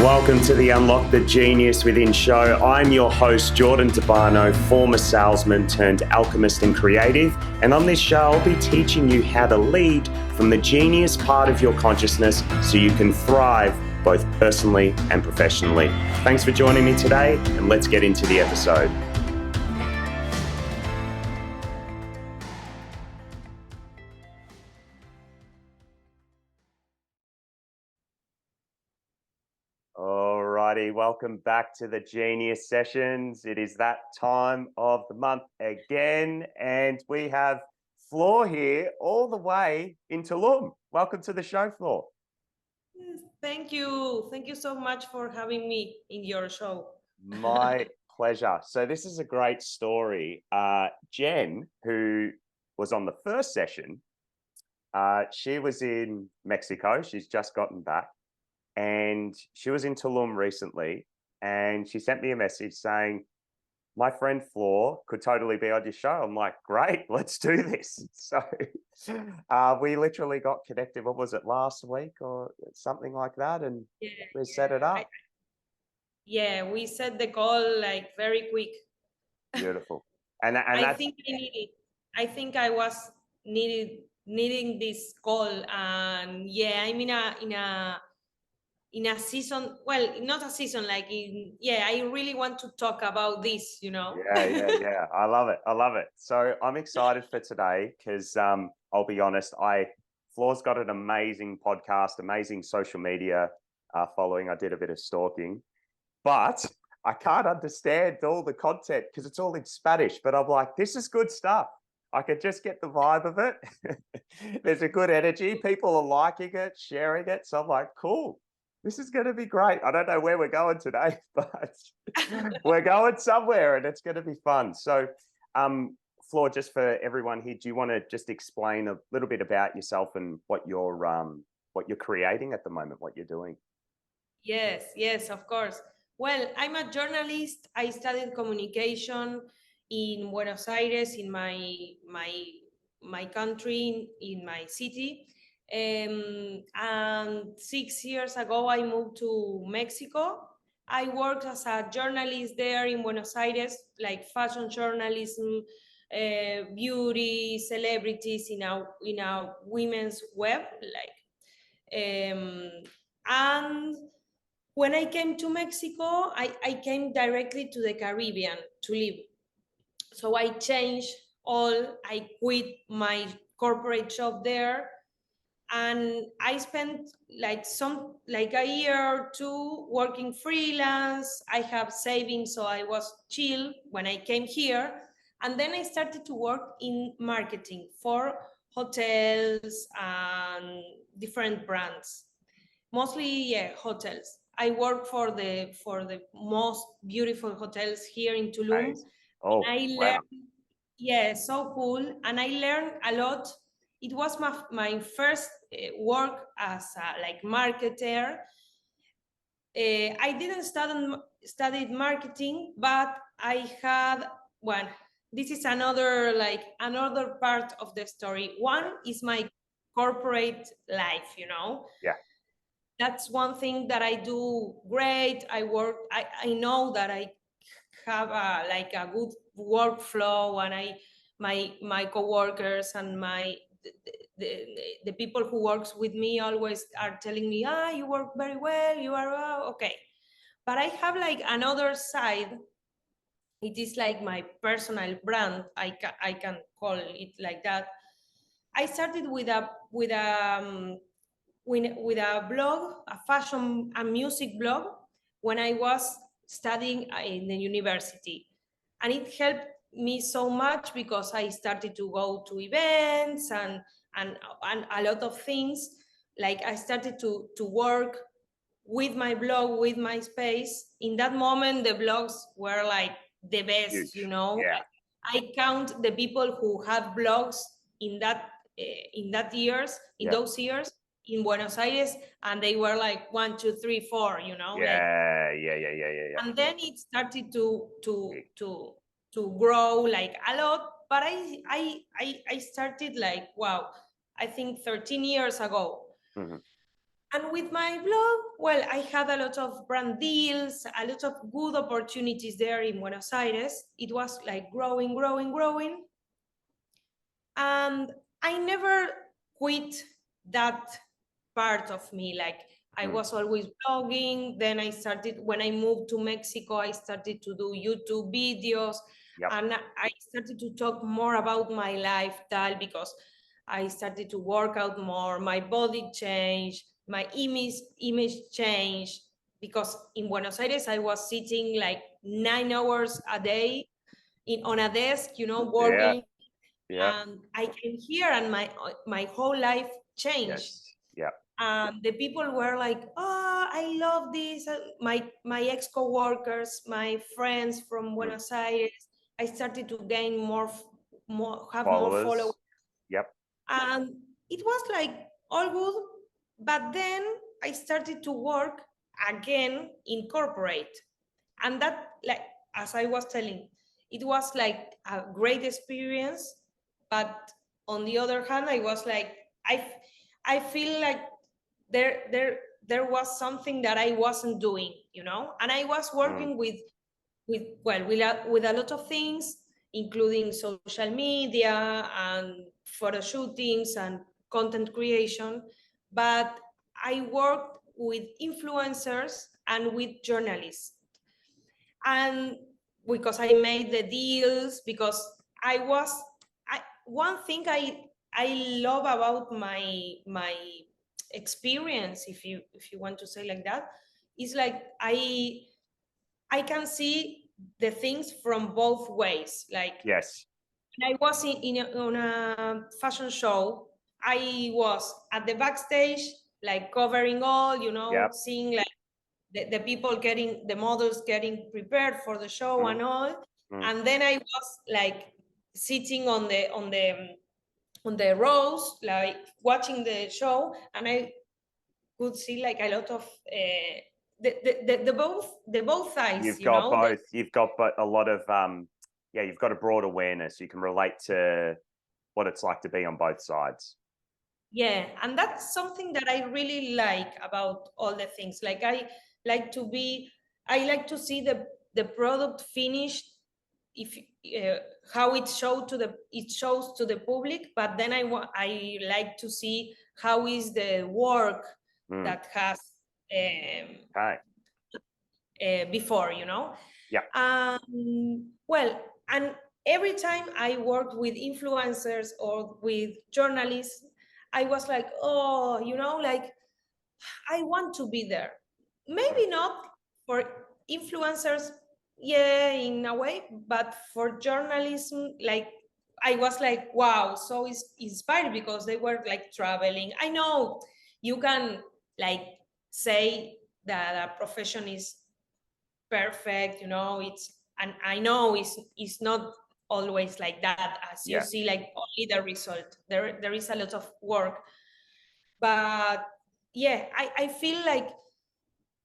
Welcome to the Unlock the Genius Within show. I'm your host, Jordan Tabano, former salesman turned alchemist and creative. And on this show, I'll be teaching you how to lead from the genius part of your consciousness so you can thrive both personally and professionally. Thanks for joining me today, and let's get into the episode. Alrighty, welcome back to the Genius Sessions. It is that time of the month again, and we have Flor here all the way in Tulum. Welcome to the show, Flor. Yes, thank you. Thank you so much for having me in your show. My pleasure. So this is a great story. Jen, who was on the first session, she was in Mexico. She's just gotten back. And she was in Tulum recently, and she sent me a message saying, my friend Flor could totally be on your show. I'm like, great, let's do this. So we literally got connected, what was it, last week or something like that? And we set it up. We set the call like very quick. Beautiful. And I think I need it. I think I was needing this call. And yeah, I'm in a season, well, not a season, like I really want to talk about this, Yeah. I love it. So I'm excited for today because I'll be honest, Flor's got an amazing podcast, amazing social media following. I did a bit of stalking, but I can't understand all the content because it's all in Spanish, but I'm like, this is good stuff. I could just get the vibe of it. There's a good energy. People are liking it, sharing it. So I'm like, cool. This is going to be great. I don't know where we're going today, but we're going somewhere and it's going to be fun. So, Flor, just for everyone here, do you want to just explain a little bit about yourself and what you're creating at the moment, what you're doing? Yes, of course. Well, I'm a journalist. I studied communication in Buenos Aires, in my country, in my city. And 6 years ago, I moved to Mexico. I worked as a journalist there in Buenos Aires, like fashion journalism, beauty, celebrities in a women's web, and when I came to Mexico, I came directly to the Caribbean to live. So I changed I quit my corporate job there, and I spent like a year or two working freelance. I have savings, so I was chill when I came here. And then I started to work in marketing for hotels and different brands. Mostly, hotels. I work for the most beautiful hotels here in Tulum. Amazing. Oh, I wow. learned, yeah, so cool, and I learned a lot. It was my first work as a like marketer. I didn't study marketing, but I had one. This is another part of the story. One is my corporate life, Yeah. that's one thing that I do great. I know that I have a good workflow, and my coworkers and the people who works with me always are telling me, you work very well, you are okay. But I have like another side. It is like my personal brand. I can call it like that. I started with a blog, a fashion and music blog, when I was studying in the university. And it helped me so much because I started to go to events and a lot of things. Like I started to work with my blog, with my space. In that moment, the blogs were like the best, Huge. Yeah. I count the people who had blogs in Yeah. those years in Buenos Aires, and they were like 1, 2, 3, 4, like. Yeah. And then it started to grow like a lot. But I started like, wow, I think 13 years ago. Mm-hmm. And with my blog, well, I had a lot of brand deals, a lot of good opportunities there in Buenos Aires. It was like growing, growing, growing. And I never quit that part of me. Like I was always blogging. Then I started, when I moved to Mexico, I started to do YouTube videos. Yep. And I started to talk more about my lifestyle because I started to work out more. My body changed, my image changed. Because in Buenos Aires, I was sitting like 9 hours a day on a desk, Yeah. working. Yeah. I came here and my whole life changed. Yes. Yeah. The people were like, "Oh, I love this." My ex coworkers, my friends from Buenos Aires. I started to gain have more followers, Followers. Yep. and it was like all good. But then I started to work again in corporate, and that, like, as I was telling, it was like a great experience. But on the other hand, I was like, I feel like there was something that I wasn't doing, and I was working with a lot of things, including social media and photo shootings and content creation. But I worked with influencers and with journalists. And because I made the deals, because one thing I love about my experience, if you want to say like that, is like I can see the things from both ways. Like Yes. when I was on a fashion show, I was at the backstage, like covering all, Yep. seeing like the people getting, the models getting prepared for the show and all. And then I was like sitting on the rows, like watching the show, and I could see like a lot of the both sides, You've got the, both. You've got but a lot of yeah, you've got a broad awareness. You can relate to what it's like to be on both sides. yeah. And that's something that I really like about all the things. Like like to be I like to see the product finished, if how it shows to the public. But then I like to see how is the work that has Okay. before, Yeah. well, and every time I worked with influencers or with journalists, I was like, oh, like I want to be there. Maybe not for influencers, yeah, in a way, but for journalism, like I was like, wow, so inspired because they were like traveling. I know you can like say that a profession is perfect, and I know it's not always like that, as you Yeah. see, like only the result. There is a lot of work. But yeah, I feel like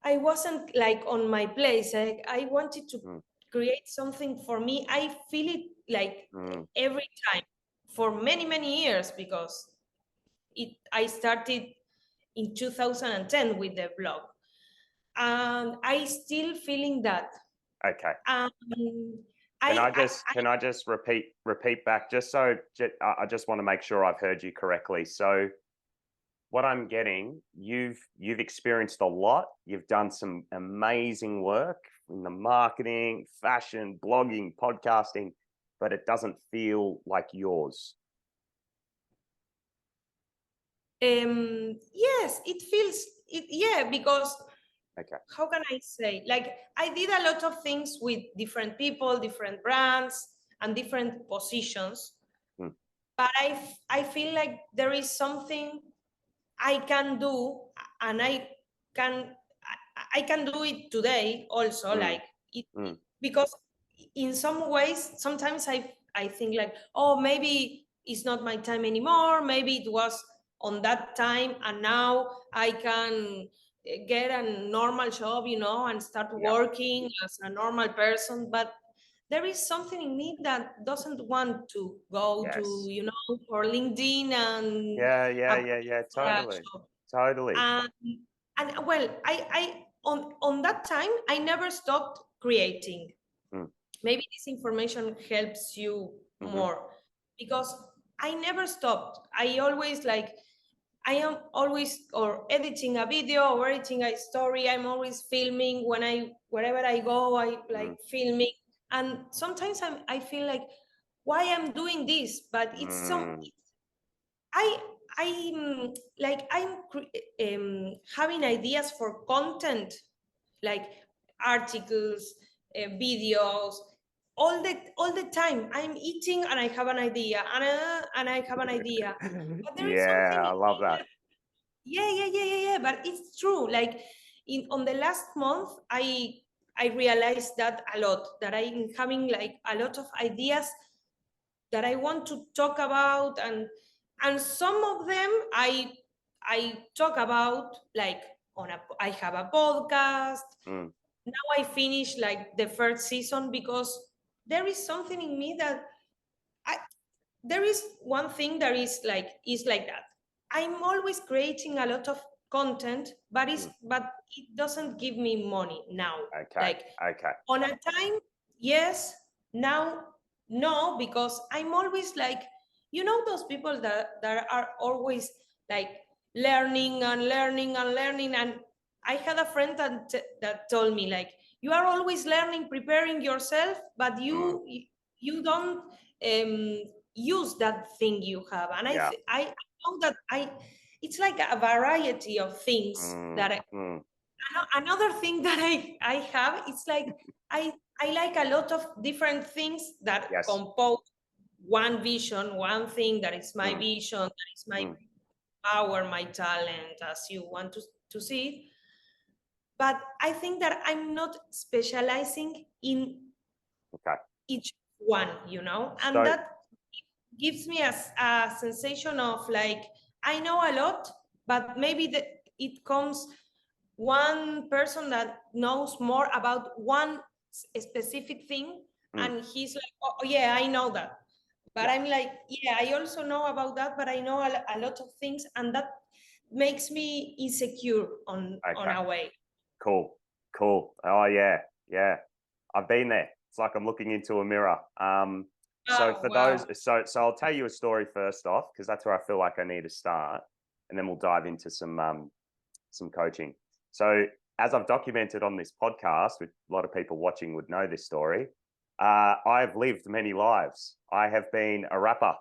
I wasn't like on my place. I wanted to create something for me. I feel it like every time for many, many years, because I started in 2010 with the blog, and I still feeling that. Okay. Um, Can I I, just can I just repeat back just so I just want to make sure I've heard you correctly. So what I'm getting, you've experienced a lot. You've done some amazing work in the marketing, fashion, blogging, podcasting, but it doesn't feel like yours. yes, it feels it. Yeah, because Okay. how can I say? Like I did a lot of things with different people, different brands, and different positions. But I feel like there is something I can do, and can I can do it today also. Like it, because in some ways, sometimes I think like, oh, maybe it's not my time anymore. Maybe it was on that time, and now I can get a normal job, and start Yep. working as a normal person. But there is something in me that doesn't want to go to, Yes. for LinkedIn and Yeah. apply for a Totally. job. Totally. And well, I on that time I never stopped creating. Mm. Maybe this information helps you Mm-hmm. more, because I never stopped. I always like, I am always or editing a video or editing a story. I'm always filming wherever I go. I like filming, and sometimes I feel like, why I'm doing this, but it's so I I'm like having ideas for content, like articles, videos, all the time. I'm eating and I have an idea, and I have an idea. But there is something Yeah, I in love me that. that, yeah. But it's true. Like in on the last month, I realized that a lot. That I'm having like a lot of ideas that I want to talk about, and some of them I talk about like I have a podcast. Mm. Now I finish like the first season, because there is something in me that I there is one thing that is like that. I'm always creating a lot of content, but it doesn't give me money now. Okay. Like Okay. on a time, yes. Now, no, because I'm always like, those people that are always like learning and learning and learning. And I had a friend that told me like, you are always learning, preparing yourself, but Mm. you don't um, use that thing you have. And Yeah. I know that it's like a variety of things Mm. that Mm. another thing that I have, it's like I like a lot of different things that Yes. compose one vision, one thing that is my Mm. vision, that is my Mm. power, my talent, as you want to see it. But I think that I'm not specializing in Okay. each one, and So, that gives me a sensation of like, I know a lot, but maybe it comes one person that knows more about one specific thing, mm. and he's like, oh yeah, I know that. But Yeah. I'm like, yeah, I also know about that, but I know a lot of things, and that makes me insecure on Okay. a way. Cool. Cool. Oh yeah. Yeah. I've been there. It's like I'm looking into a mirror. So Oh for those, wow. so I'll tell you a story first off, because that's where I feel like I need to start, and then we'll dive into some coaching. So as I've documented on this podcast, which a lot of people watching would know this story, I've lived many lives. I have been a rapper.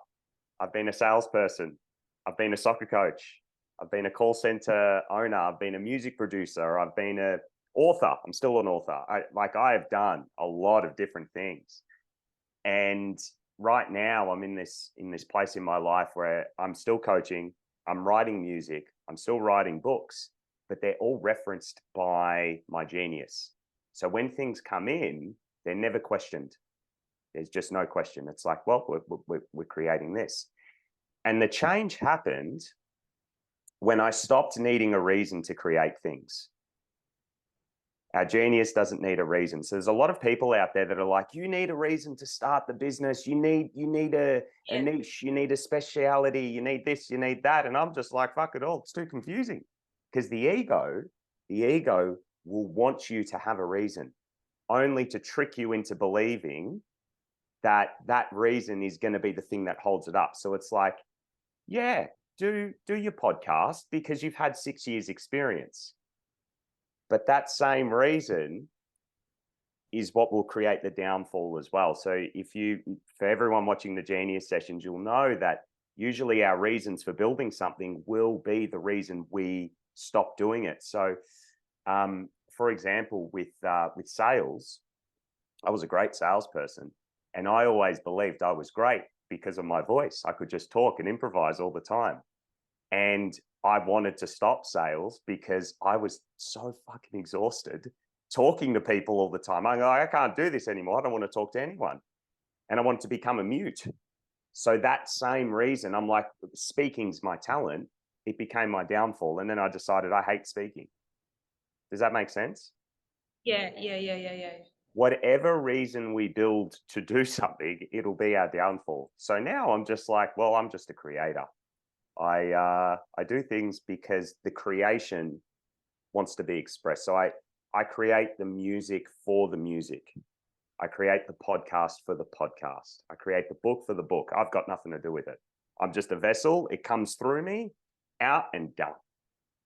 I've been a salesperson. I've been a soccer coach. I've been a call center owner. I've been a music producer. I've been an author. I'm still an author. I have done a lot of different things. And right now I'm in this place in my life where I'm still coaching, I'm writing music, I'm still writing books, but they're all referenced by my genius. So when things come in, they're never questioned. There's just no question. It's like, well, we're creating this. And the change happened when I stopped needing a reason to create things. Our genius doesn't need a reason. So there's a lot of people out there that are like, you need a reason to start the business. You need a Yeah. niche. You need a speciality. You need this. You need that. And I'm just like, fuck it all. It's too confusing, because the ego will want you to have a reason, only to trick you into believing that that reason is going to be the thing that holds it up. So it's like, yeah, do your podcast because you've had 6 years experience. But that same reason is what will create the downfall as well. So for everyone watching the Genius sessions, you'll know that usually our reasons for building something will be the reason we stop doing it. So, for example, with sales, I was a great salesperson, and I always believed I was great because of my voice. I could just talk and improvise all the time. And I wanted to stop sales because I was so fucking exhausted talking to people all the time. I go, I can't do this anymore. I don't want to talk to anyone. And I wanted to become a mute. So that same reason, I'm like, speaking's my talent. It became my downfall. And then I decided I hate speaking. Does that make sense? Yeah. Whatever reason we build to do something, it'll be our downfall. So now I'm just like, well, I'm just a creator. I do things because the creation wants to be expressed. So I create the music for the music. I create the podcast for the podcast. I create the book for the book. I've got nothing to do with it. I'm just a vessel. It comes through me, out and done.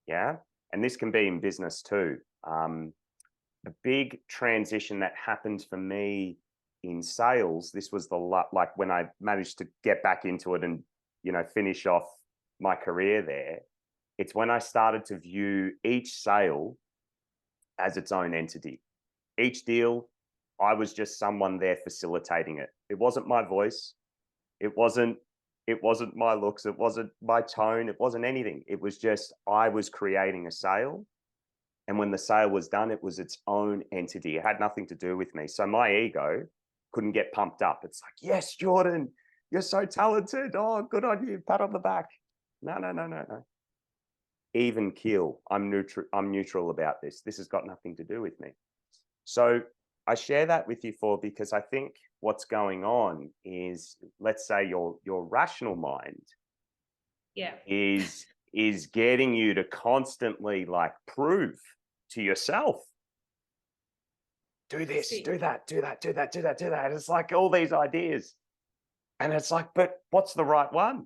Yeah. And this can be in business too. A big transition that happened for me in sales, this was like when I managed to get back into it and, you know, finish off my career there. It's when I started to view each sale as its own entity. Each deal, I was just someone there facilitating it. It wasn't my voice. It wasn't my looks. It wasn't my tone. It wasn't anything. It was just, I was creating a sale. And when the sale was done, it was its own entity. It had nothing to do with me. So my ego couldn't get pumped up. It's like, yes, Jordan, you're so talented. Oh, good on you. Pat on the back. No. Even keel. I'm neutral about this. This has got nothing to do with me. So I share that with you because I think what's going on is, let's say your rational mind is getting you to constantly like prove to yourself, do this, do that. It's like all these ideas. And it's like, but what's the right one?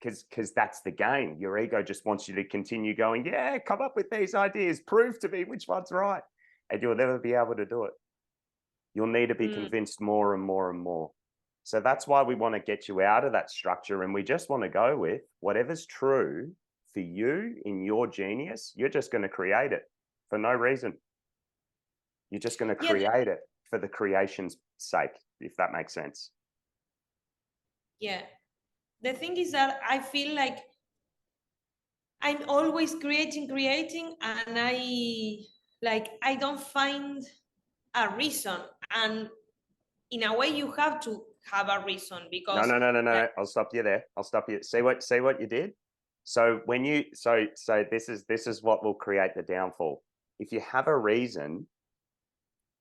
Because that's the game. Your ego just wants you to continue going, yeah, come up with these ideas, prove to me which one's right. And you'll never be able to do it. You'll need to be convinced more and more and more. So that's why we want to get you out of that structure. And we just want to go with whatever's true for you in your genius. You're just going to create it for no reason. You're just going to create it for the creation's sake, if that makes sense. Yeah. The thing is that I feel like I'm always creating, and I don't find a reason. And in a way, you have to have a reason, because no. I'll stop you there. I'll stop you. See what you did. So when you so this is what will create the downfall. If you have a reason,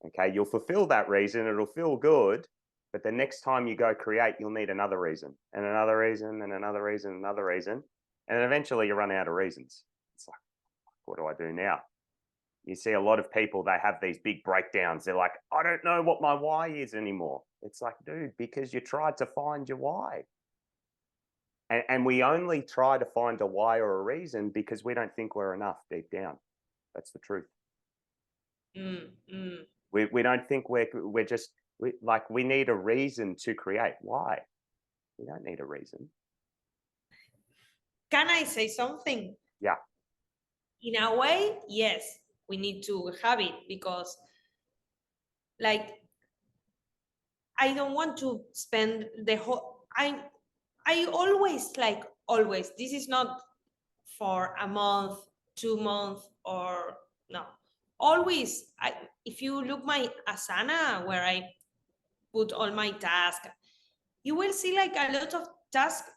okay, you'll fulfill that reason. It'll feel good. But the next time you go create, you'll need another reason and another reason and another reason, another reason. And then eventually you run out of reasons. It's like, what do I do now? You see a lot of people, they have these big breakdowns. They're like, I don't know what my why is anymore. It's like, dude, because you tried to find your why. And we only try to find a why or a reason because we don't think we're enough deep down. That's the truth. We don't think we're just, we need a reason to create. Why? We don't need a reason. Can I say something? Yeah. In a way, yes, we need to have it, because like, I don't want to spend the whole, I always, this is not for a month, 2 months, or no, always. If you look my Asana, where I put all my tasks, you will see like a lot of tasks.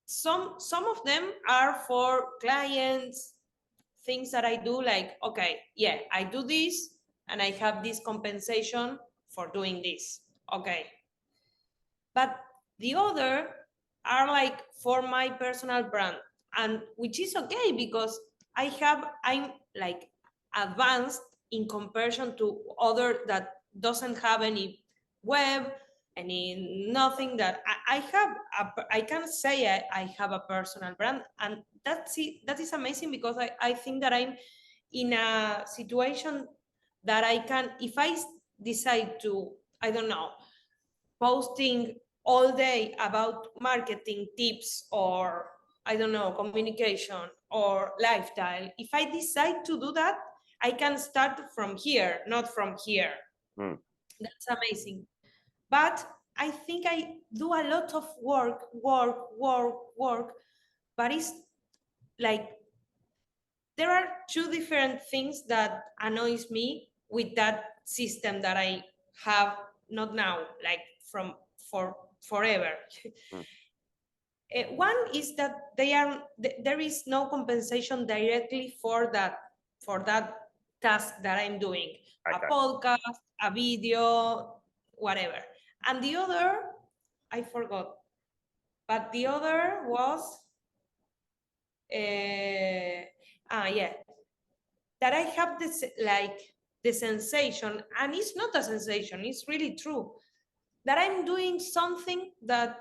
Some of them are for clients, things that I do, like, okay, yeah, I do this and I have this compensation for doing this. Okay. But the other are like for my personal brand, and which is okay, because I'm like advanced in comparison to other that doesn't have any web, any nothing, that I can say I have a personal brand. And that's it. That is amazing, because I think that I'm in a situation that I can, if I decide to, I don't know, posting all day about marketing tips, or I don't know, communication or lifestyle, if I decide to do that, I can start from here, not from here. That's amazing. But I think I do a lot of work, but it's like, there are two different things that annoys me with that system that I have, not now, like for forever. One is that there is no compensation directly for that task that I'm doing. Okay. A podcast, a video, whatever. And the other, I forgot. But the other was, Yeah, that I have this like the sensation, and it's not a sensation, it's really true, that I'm doing something that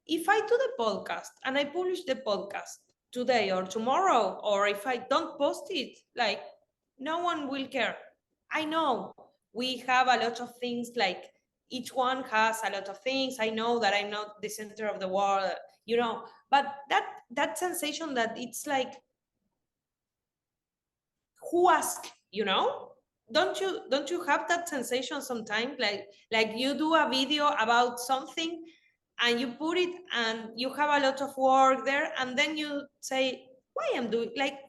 if I do the podcast and I publish the podcast today or tomorrow, or if I don't post it, like no one will care. I know we have a lot of things, like each one has a lot of things. I know that I'm not the center of the world, you know, but that sensation that it's like, who asked, you know? Don't you have that sensation sometimes, like you do a video about something and you put it and you have a lot of work there, and then you say, why I'm doing, like,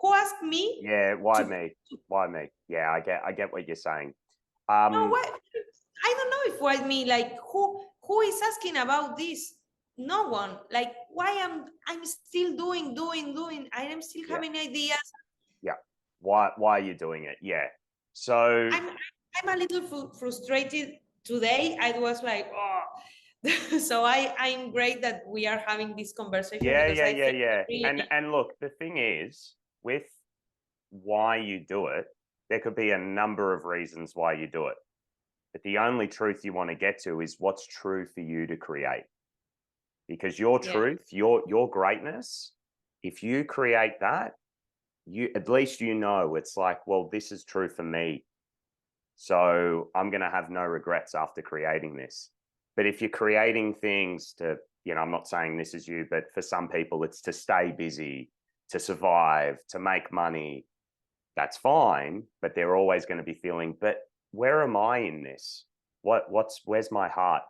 who asked me Yeah, why to, me? Why me? Yeah, I get what you're saying. no, Um, what, I don't know if why me, like, who is asking about this? No one. Like, why I'm still doing, I am still yeah, having ideas. yeah. Why are you doing it? Yeah. So I'm a little frustrated today. I was like, oh. So I'm great that we are having this conversation, because I think yeah. really, And look, the thing is, with why you do it, there could be a number of reasons why you do it. But the only truth you want to get to is what's true for you to create. Because your yeah, truth, your greatness, if you create that, you at least you know it's like, well, this is true for me. So I'm going to have no regrets after creating this. But if you're creating things to, I'm not saying this is you, but for some people, it's to stay busy, to survive, to make money. That's fine. But they're always going to be feeling, but where am I in this? Where's my heart?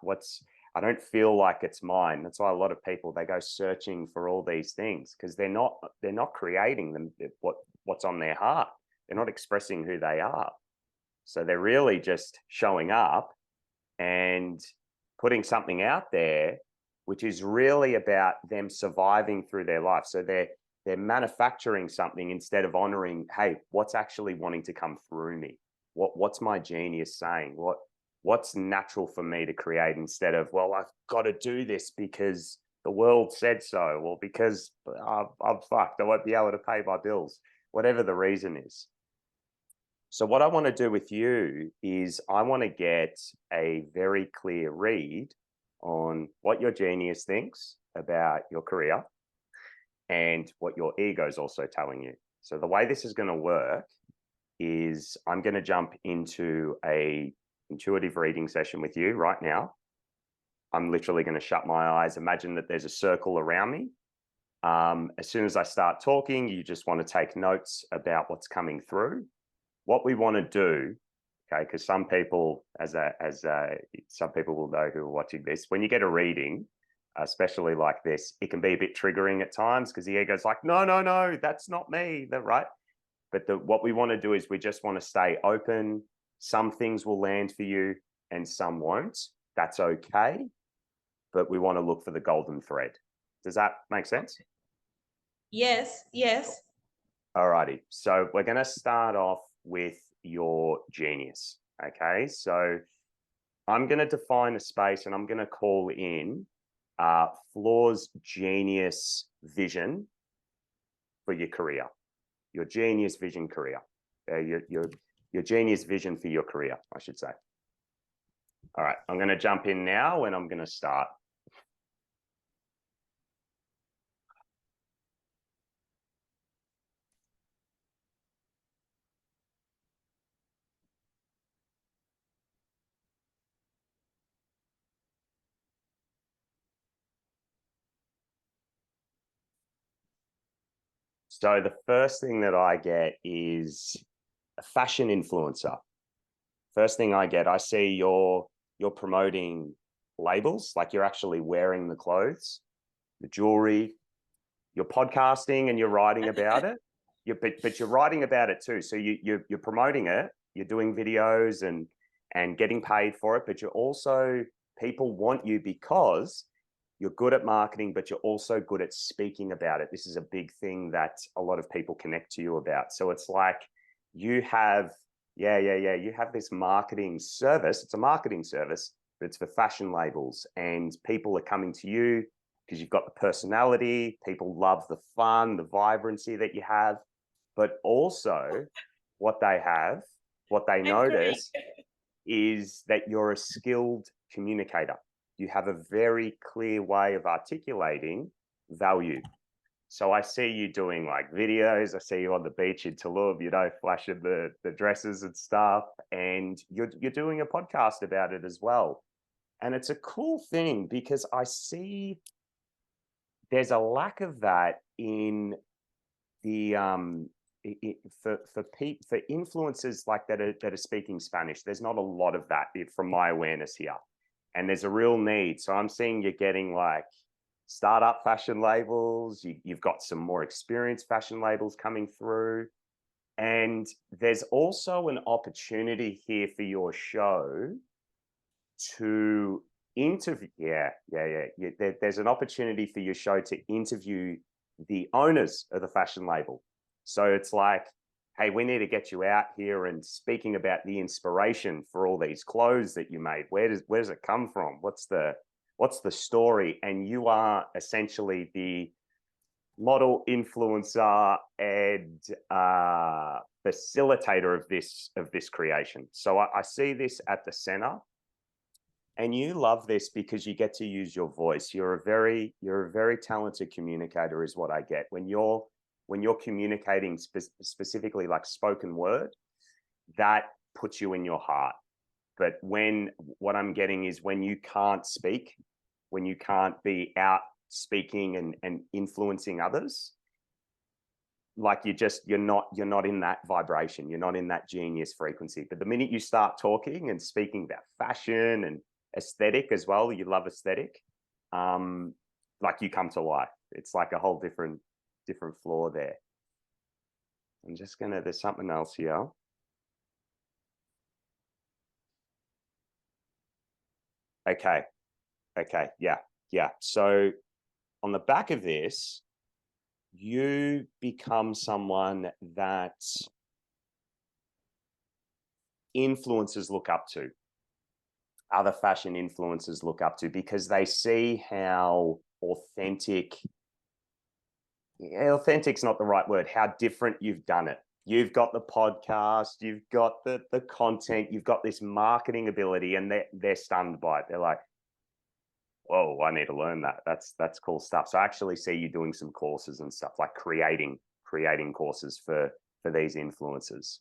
I don't feel like it's mine. That's why a lot of people, they go searching for all these things because they're not creating them, what's on their heart. They're not expressing who they are. So they're really just showing up and putting something out there, which is really about them surviving through their life. So they're manufacturing something instead of honoring, hey, what's actually wanting to come through me? What's my genius saying? What's natural for me to create, instead of, well, I've got to do this because the world said so, or because I'm fucked, I won't be able to pay my bills, whatever the reason is. So what I want to do with you is I want to get a very clear read on what your genius thinks about your career and what your ego is also telling you. So the way this is going to work is I'm going to jump into a intuitive reading session with you right now. I'm literally going to shut my eyes. Imagine that there's a circle around me. As soon as I start talking, you just want to take notes about what's coming through. What we want to do, okay, because some people, some people will know who are watching this, when you get a reading, especially like this, it can be a bit triggering at times because the ego's like, no, that's not me, right? But what we want to do is we just want to stay open. Some things will land for you and some won't. That's okay. But we want to look for the golden thread. Does that make sense? yes. Alrighty. So we're going to start off with your genius. Okay. So I'm going to define a space and I'm going to call in Flor's genius vision for your career, your genius vision career, your genius vision for your career, I should say. All right. I'm going to jump in now and I'm going to start. So the first thing that I get is a fashion influencer. First thing I get, I see you're promoting labels, like you're actually wearing the clothes, the jewelry, you're podcasting and you're writing about it. But you're writing about it too. So you're promoting it, you're doing videos and getting paid for it, but you're also, people want you because you're good at marketing, but you're also good at speaking about it. This is a big thing that a lot of people connect to you about. So it's like you have, you have this marketing service. It's a marketing service, but it's for fashion labels, and people are coming to you because you've got the personality, people love the fun, the vibrancy that you have, but also what they notice is that you're a skilled communicator. You have a very clear way of articulating value. So I see you doing like videos. I see you on the beach in Tulum, you know, flashing the dresses and stuff. And you're doing a podcast about it as well. And it's a cool thing because I see there's a lack of that in the for influencers like that are speaking Spanish. There's not a lot of that from my awareness here, and there's a real need. So I'm seeing you're getting like startup fashion labels. You've got some more experienced fashion labels coming through, and there's also an opportunity here for your show to interview. There's an opportunity for your show to interview the owners of the fashion label. So it's like, hey, we need to get you out here and speaking about the inspiration for all these clothes that you made. Where does it come from? What's the story? And you are essentially the model, influencer, and facilitator of this creation. So I see this at the center. And you love this because you get to use your voice. You're a very talented communicator, is what I get. When you're communicating specifically like spoken word, that puts you in your heart. But what I'm getting is when you can't speak, when you can't be out speaking and influencing others, like you're not in that vibration. You're not in that genius frequency. But the minute you start talking and speaking about fashion and aesthetic as well, you love aesthetic, like you come to life. It's like a whole different Flor there. I'm just gonna, there's something else here. Okay, yeah. So on the back of this, you become someone that influencers look up to. Other fashion influencers look up to because they see how authentic's not the right word, how different you've done it. You've got the podcast, you've got the content, you've got this marketing ability, and they're stunned by it. They're like, whoa, I need to learn that. That's cool stuff. So I actually see you doing some courses and stuff, like creating courses for these influencers.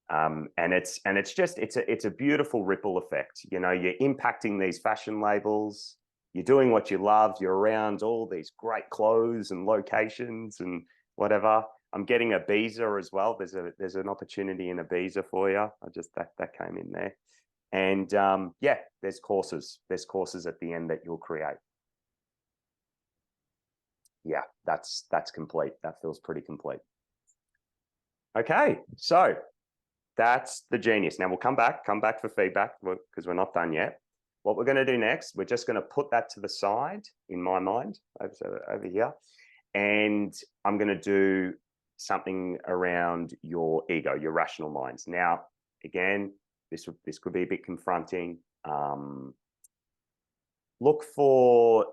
And it's a beautiful ripple effect. You know, you're impacting these fashion labels, you're doing what you love, you're around all these great clothes and locations and whatever. I'm getting Ibiza as well. There's an opportunity in Ibiza for you. That came in there. And yeah, there's courses at the end that you'll create. Yeah, that's complete. That feels pretty complete. Okay, so that's the genius. Now we'll come back for feedback because we're not done yet. What we're going to do next, we're just going to put that to the side in my mind over here. And I'm going to do something around your ego, your rational minds. Now, again, this could be a bit confronting. Look for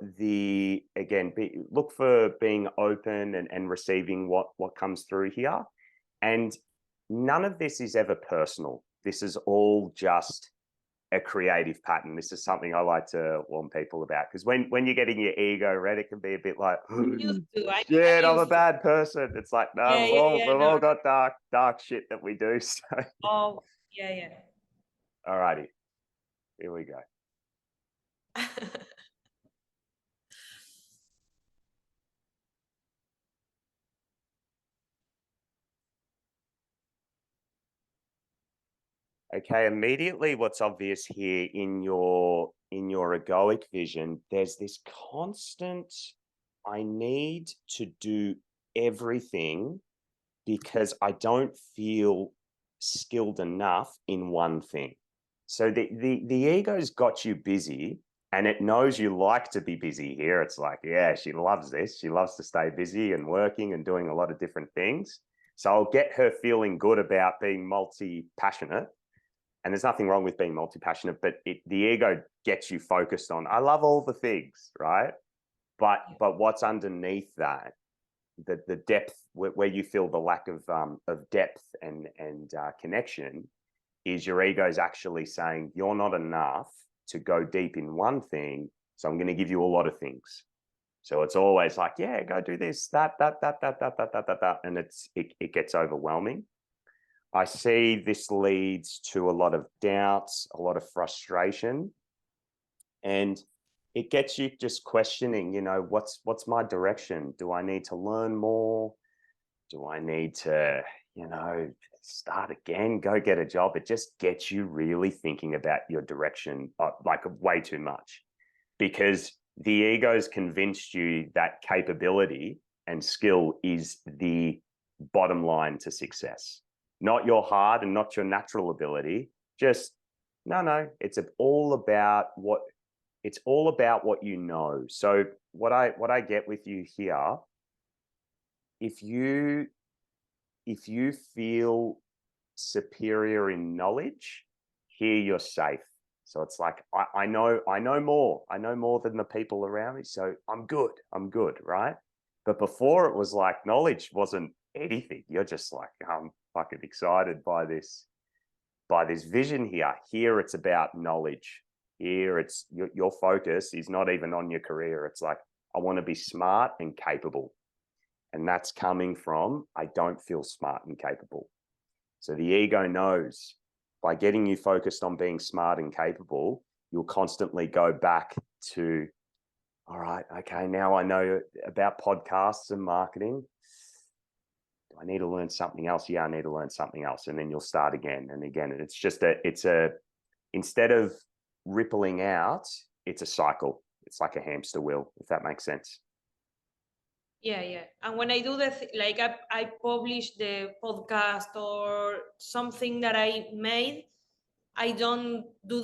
being open and receiving what comes through here. And none of this is ever personal. This is all just a creative pattern. This is something I like to warn people about, because when you're getting your ego read, it can be a bit like, shit, I'm a bad person. It's like, no, we've all got dark shit that we do. So. Oh, yeah. All righty, here we go. Okay, immediately what's obvious here in your egoic vision, there's this constant, I need to do everything because I don't feel skilled enough in one thing. So the ego's got you busy, and it knows you like to be busy here. It's like, yeah, she loves this. She loves to stay busy and working and doing a lot of different things. So I'll get her feeling good about being multi-passionate. And there's nothing wrong with being multi-passionate, but the ego gets you focused on, I love all the things, right? But what's underneath that, the depth where you feel the lack of depth and connection, is your ego's actually saying you're not enough to go deep in one thing, so I'm going to give you a lot of things. So it's always like, yeah, go do this, that, and it gets overwhelming. I see this leads to a lot of doubts, a lot of frustration, and it gets you just questioning, you know, what's my direction? Do I need to learn more? Do I need to, you know, start again, go get a job? It just gets you really thinking about your direction, like way too much, because the ego's convinced you that capability and skill is the bottom line to success, not your heart and not your natural ability. Just no, it's all about what you know. So what I get with you here, if you feel superior in knowledge, here you're safe. So it's like, I know more than the people around me, so I'm good, right? But before, it was like knowledge wasn't anything. You're just like, I'm fucking excited by this vision here. Here it's about knowledge. Here it's your focus is not even on your career. It's like, I want to be smart and capable. And that's coming from, I don't feel smart and capable. So the ego knows, by getting you focused on being smart and capable, you'll constantly go back to, all right, okay, now I know about podcasts and marketing. Do I need to learn something else? Yeah, I need to learn something else. And then you'll start again and again. And it's just instead of rippling out, it's a cycle. It's like a hamster wheel, if that makes sense. Yeah. And when I do I publish the podcast or something that I made, I don't do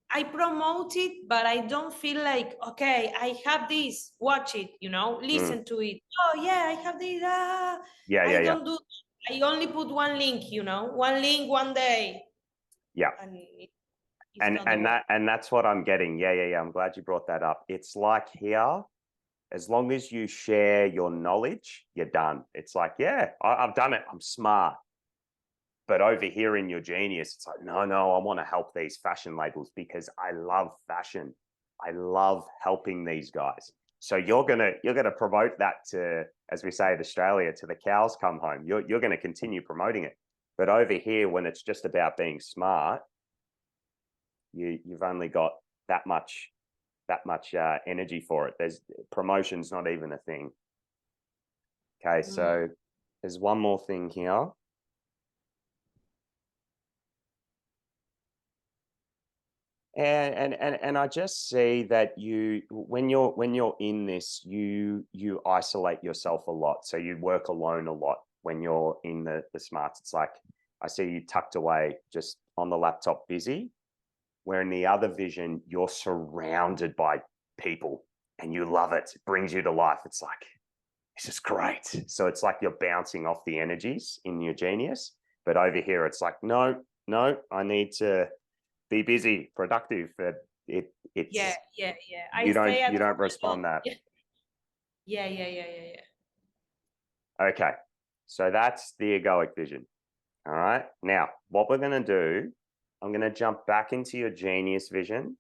I promote it, but I don't feel like, okay, I have this, watch it, listen to it. Oh yeah, I have this. I Yeah. don't do. I only put one link, one link one day. Yeah. And it's not the way. And that's what I'm getting. Yeah. I'm glad you brought that up. It's like here, as long as you share your knowledge, you're done. It's like, yeah, I've done it. I'm smart. But over here in your genius, it's like, no, I want to help these fashion labels because I love fashion. I love helping these guys. So you're gonna promote that to, as we say in Australia, to the cows come home. You're gonna continue promoting it. But over here, when it's just about being smart, you've only got that much energy for it. There's promotion's not even a thing. Okay, so there's one more thing here. And I just see that when you're in this, you isolate yourself a lot. So you work alone a lot when you're in the smarts. It's like, I see you tucked away just on the laptop busy, where in the other vision, you're surrounded by people and you love it. It brings you to life. It's like, this is great. So it's like you're bouncing off the energies in your genius. But over here, it's like, no, I need to be busy, productive. It's Yeah. you don't respond that. Yeah. Okay, so that's the egoic vision. All right, now what we're going to do, I'm going to jump back into your genius vision,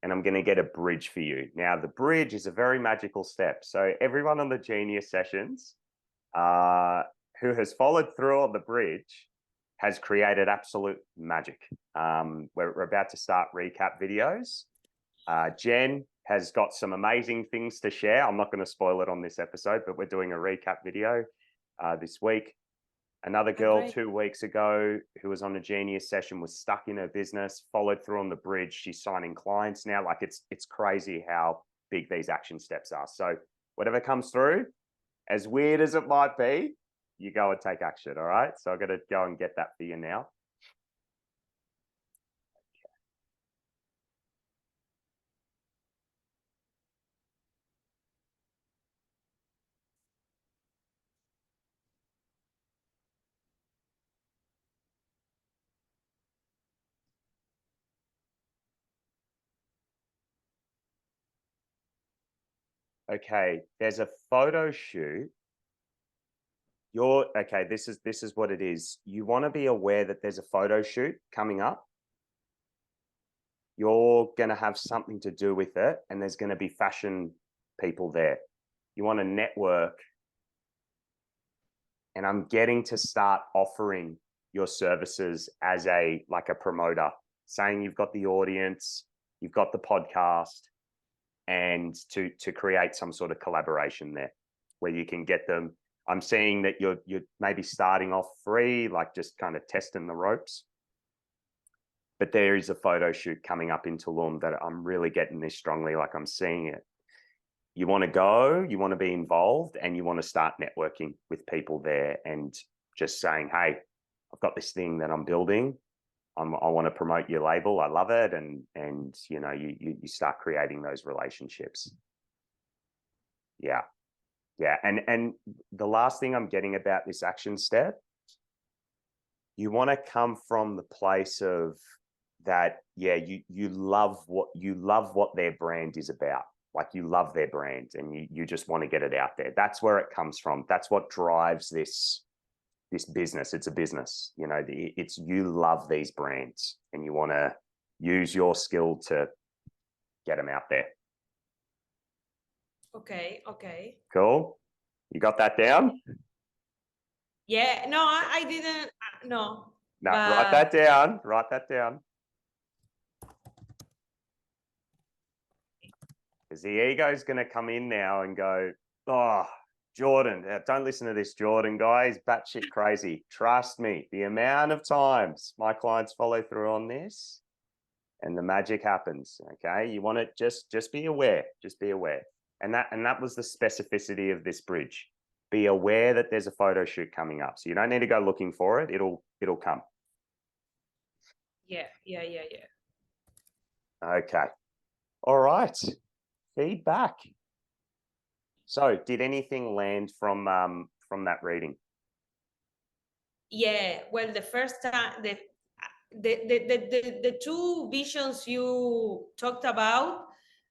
and I'm going to get a bridge for you. Now the bridge is a very magical step. So everyone on the genius sessions who has followed through on the bridge has created absolute magic. We're about to start recap videos. Jen has got some amazing things to share. I'm not going to spoil it on this episode, but we're doing a recap video this week. Another girl 2 weeks ago who was on a genius session was stuck in her business, followed through on the bridge. She's signing clients now. Like it's crazy how big these action steps are. So whatever comes through, as weird as it might be, you go and take action. All right. So I'm going to go and get that for you now. Okay, there's a photo shoot. Okay, this is what it is. You want to be aware that there's a photo shoot coming up. You're going to have something to do with it, and there's going to be fashion people there. You want to network, and I'm getting to start offering your services as a promoter, saying you've got the audience, you've got the podcast, and to create some sort of collaboration there where you can get them. I'm seeing that you're maybe starting off free, like just kind of testing the ropes. But there is a photo shoot coming up in Tulum that I'm really getting this strongly, like I'm seeing it. You want to go, you want to be involved, and you want to start networking with people there and just saying, hey, I've got this thing that I'm building. I want to promote your label. I love it. And you know, you start creating those relationships. Yeah. Yeah. And the last thing I'm getting about this action step, you want to come from the place of that, yeah, you love what their brand is about. Like you love their brand and you just want to get it out there. That's where it comes from. That's what drives this business. It's a business, you know, it's you love these brands and you want to use your skill to get them out there. Okay. Cool. You got that down? Yeah, no, I didn't, no. No, But write that down. Because the ego is going to come in now and go, oh, Jordan, don't listen to this Jordan guy. He's batshit crazy. Trust me, the amount of times my clients follow through on this and the magic happens. Okay. You want to just be aware. Just be aware. And that was the specificity of this bridge. Be aware that there's a photo shoot coming up. So you don't need to go looking for it. It'll come. yeah. Okay. All right. Feedback. So did anything land from that reading? Yeah, well, the first time, the two visions you talked about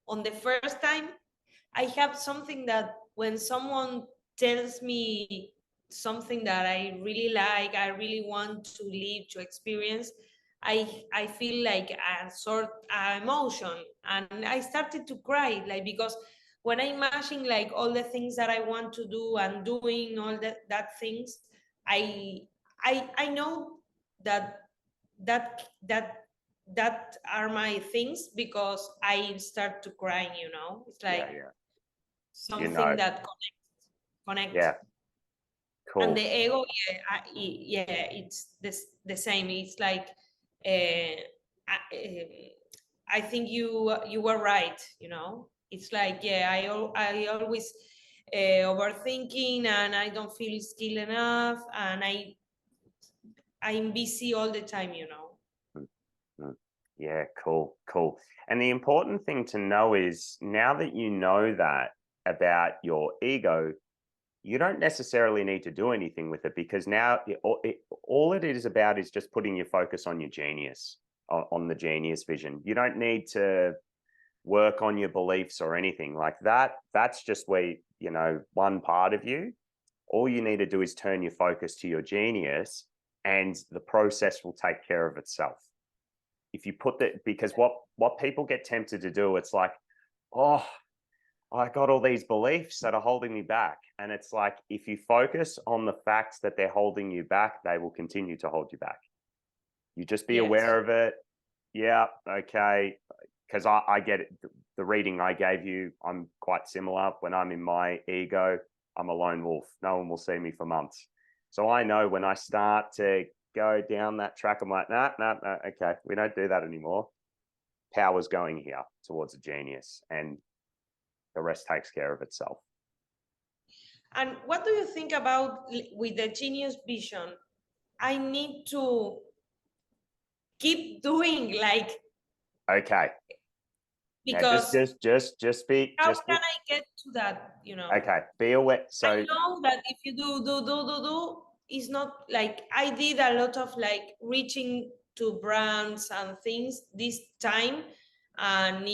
on the first time, I have something that when someone tells me something that I really like, I really want to live, to experience, I feel like a sort of emotion, and I started to cry, like, because when I imagine like all the things that I want to do and doing all that things, I I know that that are my things, because I start to crying, it's like Yeah. something that connect. Yeah. Cool. And the ego, it's the same. It's like I think you were right. It's like, I always overthinking, and I don't feel skilled enough, and I'm busy all the time. Yeah, cool. And the important thing to know is now that you know that about your ego, you don't necessarily need to do anything with it, because now all it is about is just putting your focus on your genius, on the genius vision. You don't need to work on your beliefs or anything like that. That's just where, one part of you. All you need to do is turn your focus to your genius, and the process will take care of itself. If you put that, because what people get tempted to do, it's like, oh, I got all these beliefs that are holding me back. And it's like, if you focus on the facts that they're holding you back, they will continue to hold you back. You just be aware of it. Yeah, okay. Because I get it. The reading I gave you, I'm quite similar. When I'm in my ego, I'm a lone wolf. No one will see me for months. So I know when I start to go down that track, I'm like, nah, okay, we don't do that anymore. Power's going here towards a genius, and the rest takes care of itself. And what do you think about with the genius vision? I need to keep doing, like, okay. because now just be. how Just can be, I get to that? Okay, be aware. So I know that if you do, it's not like I did a lot of like reaching to brands and things this time, and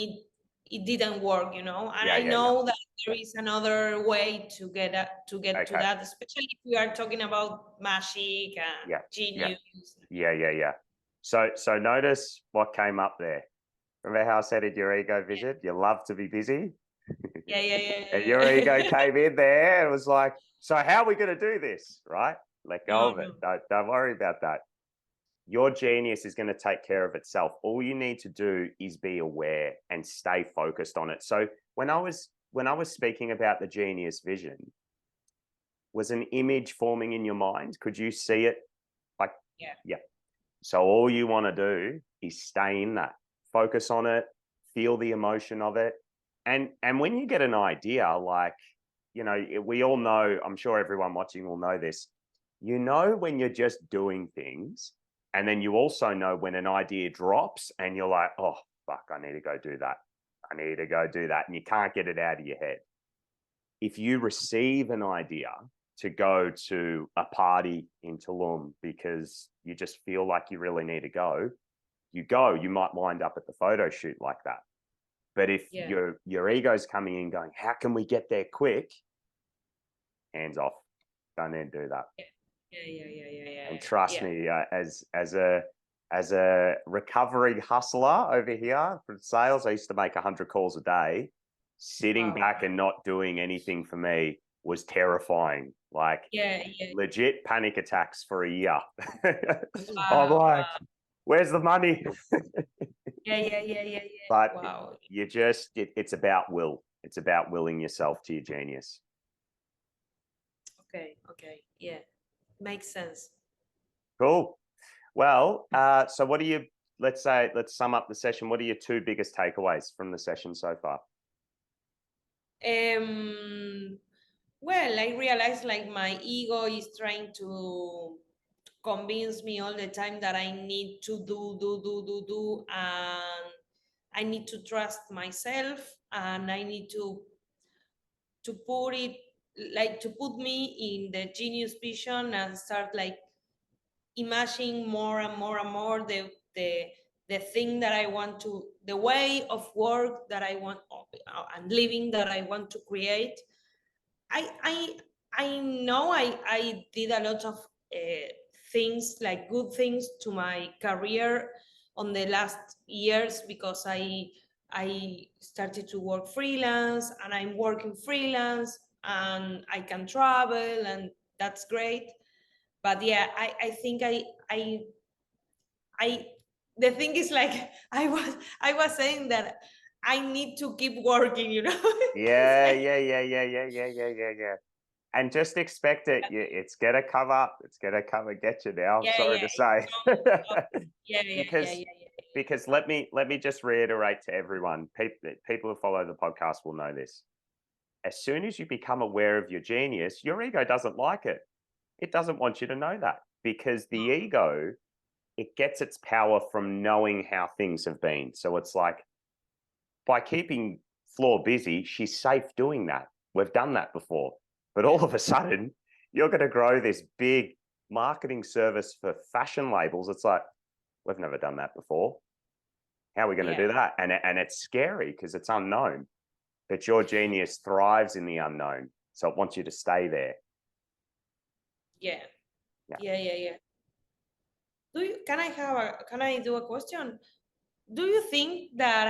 it didn't work, you know. And Yeah, I yeah, know that there is another way to get to Okay. that, especially if we are talking about magic and Yeah, yeah, genius. yeah. So notice what came up there. Remember how I said at your ego visit, you love to be busy? And your ego Yeah. came in there and was like, so how are we going to do this? Right? Let go No, of it. no. Don't worry about that. Your genius is going to take care of itself. All you need to do is be aware and stay focused on it. So when I was speaking about the genius vision, was an image forming in your mind? Could you see it? Like, yeah. So all you want to do is stay in that, focus on it, feel the emotion of it. And when you get an idea, like, you know, we all know, I'm sure everyone watching will know this, you know, when you're just doing things, and then you also know when an idea drops and you're like, oh, fuck, I need to go do that. I need to go do that. And you can't get it out of your head. If you receive an idea to go to a party in Tulum because you just feel like you really need to go, you might wind up at the photo shoot like that. But if your ego's coming in going, how can we get there quick? Hands off. Don't then do that. Yeah. And trust me, as a recovering hustler over here for sales, I used to make 100 calls a day. Sitting back and not doing anything for me was terrifying. Like legit panic attacks for a year. I'm like, where's the money? Yeah. But you just, it's about will. It's about willing yourself to your genius. Okay. Yeah. Makes sense. Cool. Well, so what do you, let's sum up the session. What are your two biggest takeaways from the session so far? Well, I realized like my ego is trying to convince me all the time that I need to do, and I need to trust myself, and I need to put it, like, to put me in the genius vision and start like imagining more and more the thing that I want to, the way of work that I want and living that I want to create. I know I did a lot of things, like good things to my career on the last years, because I started to work freelance, and I'm working freelance, and I can travel, and that's great. But yeah, I think I the thing is, like, I was saying that I need to keep working, you know. Yeah. And just expect it. It's gonna come up. It's gonna come and get you now. Sorry to say. Because let me just reiterate to everyone. People who follow the podcast will know this. As soon as you become aware of your genius, your ego doesn't like it. It doesn't want you to know that, because the ego, it gets its power from knowing how things have been. So it's like, by keeping Flor busy, she's safe doing that. We've done that before. But all of a sudden, you're going to grow this big marketing service for fashion labels. It's like, we've never done that before. How are we going to do that? And it's scary because it's unknown. But your genius thrives in the unknown. So it wants you to stay there. Yeah. Can I do a question? Do you think that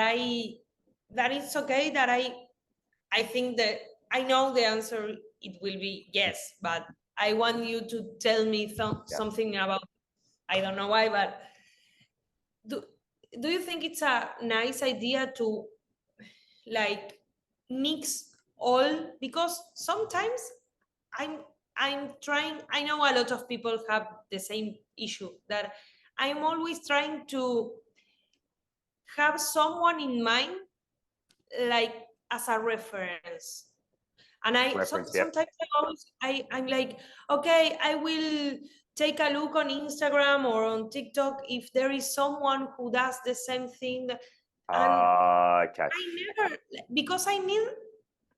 it's okay that I think that I know the answer, it will be yes, but I want you to tell me something about, I don't know why, but do you think it's a nice idea to like mix all? Because sometimes I'm trying, I know a lot of people have the same issue, that I'm always trying to have someone in mind, like, as a reference. And sometimes I'm like, okay, I will take a look on Instagram or on TikTok if there is someone who does the same thing. And okay. I never, because I need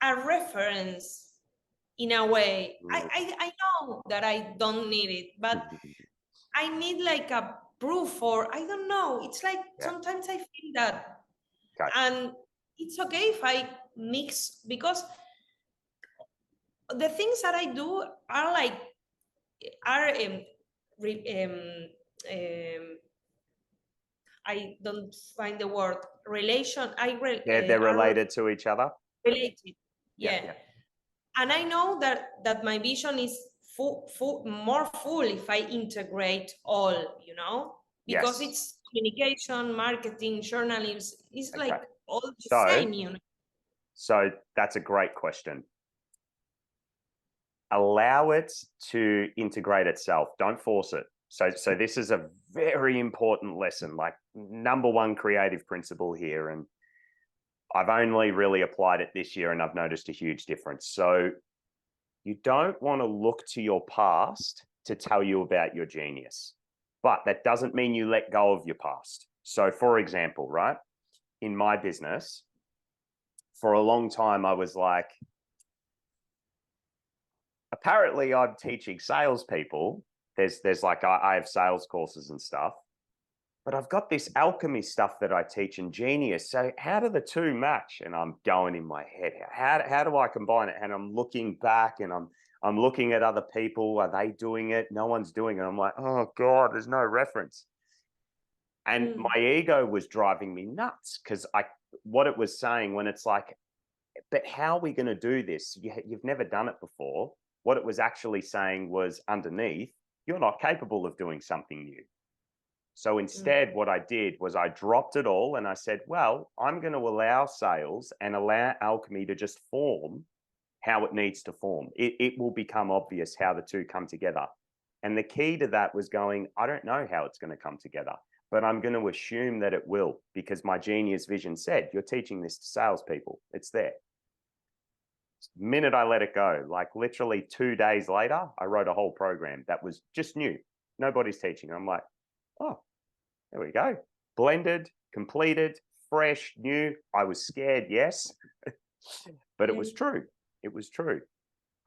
a reference in a way. I know that I don't need it, but I need like a proof, or I don't know. It's like sometimes I feel that. Okay. And it's okay if I mix, because the things that I do are like are re, I don't find the word relation. They're Are related to each other. related. Yeah, Yeah, yeah. and I know that my vision is more full if I integrate all, because Yes. it's communication, marketing, journalism. It's Okay. like all the So, same. so that's a great question. Allow it to integrate itself. Don't force it. So this is a very important lesson, like number one creative principle here. And I've only really applied it this year and I've noticed a huge difference. So you don't want to look to your past to tell you about your genius, but that doesn't mean you let go of your past. So for example, right, in my business, for a long time, I was like, apparently I'm teaching salespeople. There's like I have sales courses and stuff, but I've got this alchemy stuff that I teach in Genius. So how do the two match? And I'm going in my head, how do I combine it? And I'm looking back and I'm looking at other people. Are they doing it? No one's doing it. I'm like, oh God, there's no reference. And my ego was driving me nuts because what it was saying when it's like, but how are we going to do this? You've never done it before. What it was actually saying was underneath, you're not capable of doing something new. So instead, what I did was I dropped it all and I said, well, I'm going to allow sales and allow alchemy to just form how it needs to form. It will become obvious how the two come together. And the key to that was going, I don't know how it's going to come together, but I'm going to assume that it will, because my genius vision said, you're teaching this to salespeople. It's there. The minute I let it go, like literally 2 days later, I wrote a whole program that was just new. Nobody's teaching. I'm like, oh, there we go. Blended, completed, fresh, new. I was scared, yes, but it was true. It was true.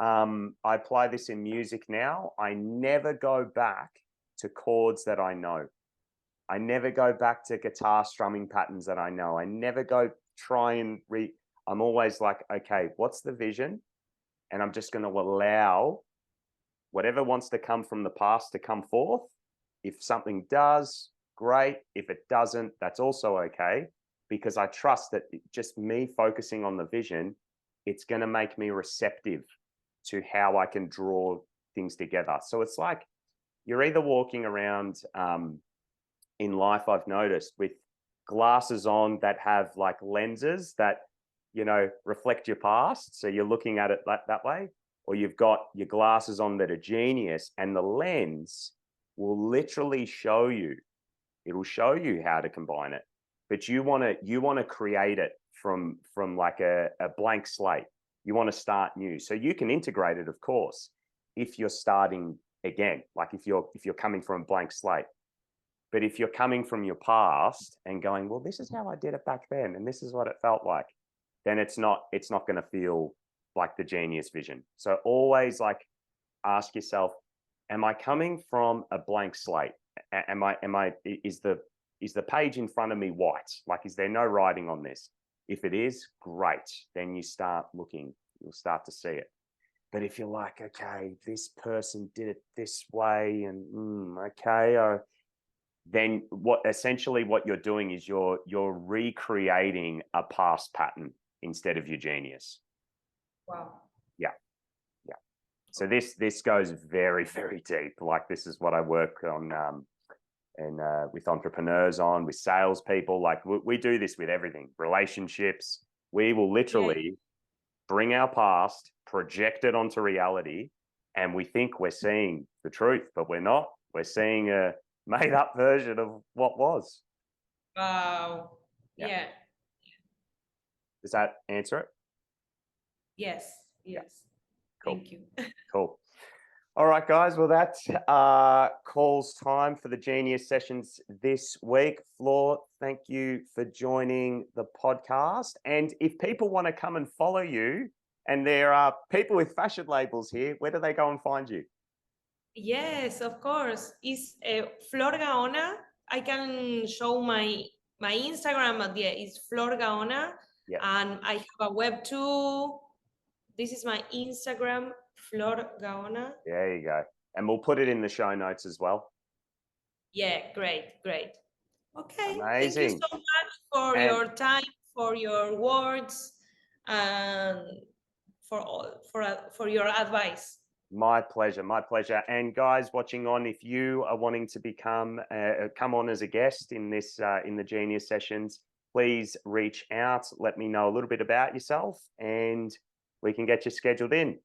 I apply this in music now. I never go back to chords that I know. I never go back to guitar strumming patterns that I know. I never go try and I'm always like, okay, what's the vision? And I'm just going to allow whatever wants to come from the past to come forth. If something does, great. If it doesn't, that's also okay, because I trust that just me focusing on the vision, it's going to make me receptive to how I can draw things together. So it's like you're either walking around in life, I've noticed, with glasses on that have like lenses that, reflect your past. So you're looking at it that way, or you've got your glasses on that are genius, and the lens will literally show you. It'll show you how to combine it, but you want to create it from like a blank slate. You want to start new, so you can integrate it, of course, if you're starting again, like if you're coming from a blank slate. But if you're coming from your past and going, well, this is how I did it back then, and this is what it felt like, then it's not going to feel like the genius vision. So always like ask yourself, am I coming from a blank slate? Is the page in front of me white? Like, is there no writing on this? If it is, great. Then you start looking, you'll start to see it. But if you're like, okay, this person did it this way, and okay, then what you're doing is you're recreating a past pattern instead of your genius. Wow. Yeah. So this goes very, very deep. Like, this is what I work on and with entrepreneurs on, with salespeople. Like we do this with everything, relationships. We will literally bring our past, project it onto reality, and we think we're seeing the truth, but we're not. We're seeing a made up version of what was. Wow. Yeah. Does that answer it? Yes. Yeah. Cool. Thank you. Cool. All right, guys. Well, that calls time for the Genius Sessions this week. Flor, thank you for joining the podcast. And if people want to come and follow you, and there are people with fashion labels here, where do they go and find you? Yes, of course. It's Flor Gaona. I can show my Instagram, but yeah, it's Flor Gaona. Yeah. And I have a web too. This is my Instagram, Flor Gaona. There you go. And we'll put it in the show notes as well. Yeah, great, great. Okay, thank you Amazing. so much for And your time, for your words, and for your advice. my pleasure, my pleasure. And guys watching on, if you are wanting to become come on as a guest in this in the Genius sessions, please reach out. Let me know a little bit about yourself, and we can get you scheduled in.